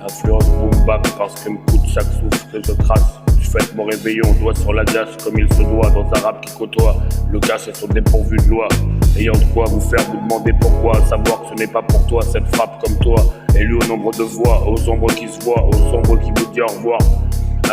Influence boom bap parce que me coûte chaque souffle que je crasse. Je fête mon réveillon, doigt sur la gâche comme il se doit. Dans un rap qui côtoie, le cash est sur dépourvu de loi. Ayant de quoi vous faire vous demander pourquoi. Savoir que ce n'est pas pour toi, cette frappe comme toi. Élu au nombre de voix, aux ombres qui se voient, aux sombres qui vous dit au revoir.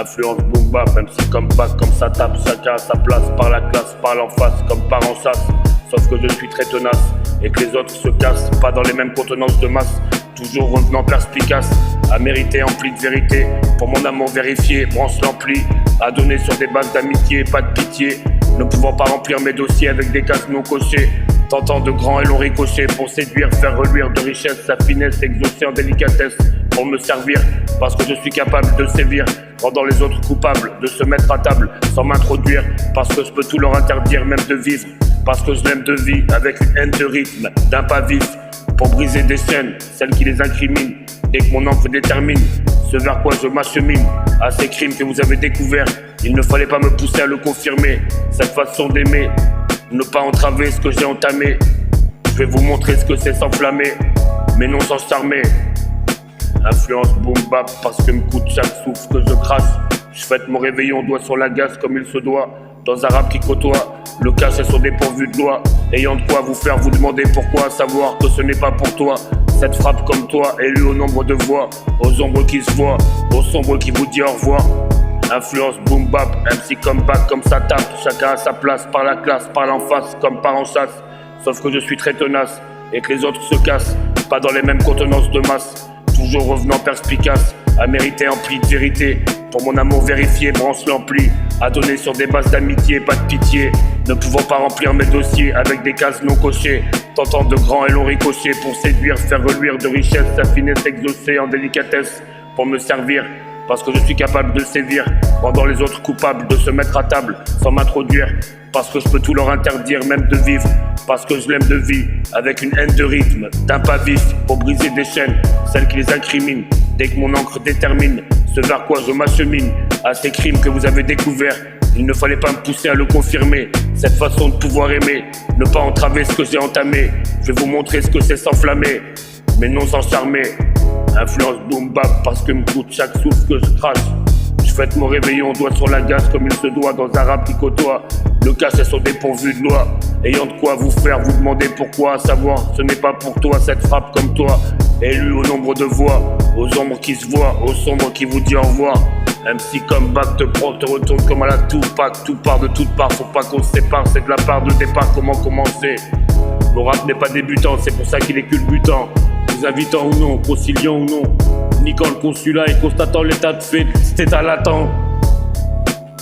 Influence boom bap, même si comme bac, comme ça tape, chacun à sa place. Par la classe, parle en face, comme par en chasse. Sauf que je suis très tenace, et que les autres se cassent, pas dans les mêmes contenances de masse. Toujours revenant perspicace, à mériter empli de vérité. Pour mon amour vérifié, branche l'ampli, à donner sur des bases d'amitié, pas de pitié. Ne pouvant pas remplir mes dossiers avec des cases non cochées. Tentant de grands et longs ricochets pour séduire, faire reluire de richesse sa finesse, exaucer en délicatesse. Pour me servir, parce que je suis capable de sévir, rendant les autres coupables de se mettre à table sans m'introduire. Parce que je peux tout leur interdire, même de vivre. Parce que je l'aime de vie, avec une haine de rythme, d'un pas vif. Pour briser des chaînes, celles qui les incriminent. Dès que mon encre détermine ce vers quoi je m'achemine, à ces crimes que vous avez découverts, il ne fallait pas me pousser à le confirmer. Cette façon d'aimer, ne pas entraver ce que j'ai entamé. Je vais vous montrer ce que c'est s'enflammer, mais non sans charmer. Influence boom bap parce que me coûte chaque souffle que je crache. Je fête mon réveillon, doigt sur la gaz comme il se doit. Dans un rap qui côtoie, le cash est sur dépourvu de loi. Ayant de quoi vous faire vous demander pourquoi. Savoir que ce n'est pas pour toi. Cette frappe comme toi, élue au nombre de voix. Aux ombres qui se voient, aux sombres qui vous dit au revoir. Influence boom bap, MC comme back, comme ça tape. Chacun à sa place, par la classe, parle en face, comme par en chasse. Sauf que je suis très tenace, et que les autres se cassent, pas dans les mêmes contenances de masse. Toujours revenant perspicace, à mériter empli de vérité. Pour mon amour vérifié, branche l'ampli, à donner sur des bases d'amitié, pas de pitié. Ne pouvant pas remplir mes dossiers avec des cases non cochées. Tentant de grands et longs ricochets pour séduire, faire reluire de richesse sa finesse exaucée en délicatesse. Pour me servir, parce que je suis capable de sévir, rendant les autres coupables de se mettre à table sans m'introduire. Parce que je peux tout leur interdire, même de vivre. Parce que je l'aime de vie, avec une haine de rythme, d'un pas vif, pour briser des chaînes, celles qui les incriminent. Dès que mon encre détermine ce vers quoi je m'achemine, à ces crimes que vous avez découverts, il ne fallait pas me pousser à le confirmer. Cette façon de pouvoir aimer, ne pas entraver ce que j'ai entamé. Je vais vous montrer ce que c'est s'enflammer, mais non sans charmer. Influence boom bap parce que me coûte chaque souffle que je crache. Je fête mon réveillon, doigt sur la gaz comme il se doit. Dans un rap qui côtoie, le cash est sur dépourvu de loi. Ayant de quoi vous faire vous demander pourquoi. Savoir ce n'est pas pour toi, cette frappe comme toi. Élu au nombre de voix, aux ombres qui se voient, aux sombres qui vous dit au revoir. MC comme back te prend, te retourne comme à la Tupac. Tout part de toutes parts, faut pas qu'on se sépare. C'est de la part de départ, comment commencer. Le rap n'est pas débutant, c'est pour ça qu'il est culbutant. Vous invitant ou non, conciliant ou non, niquant le consulat et constatant l'état de fait, c'était à l'attente.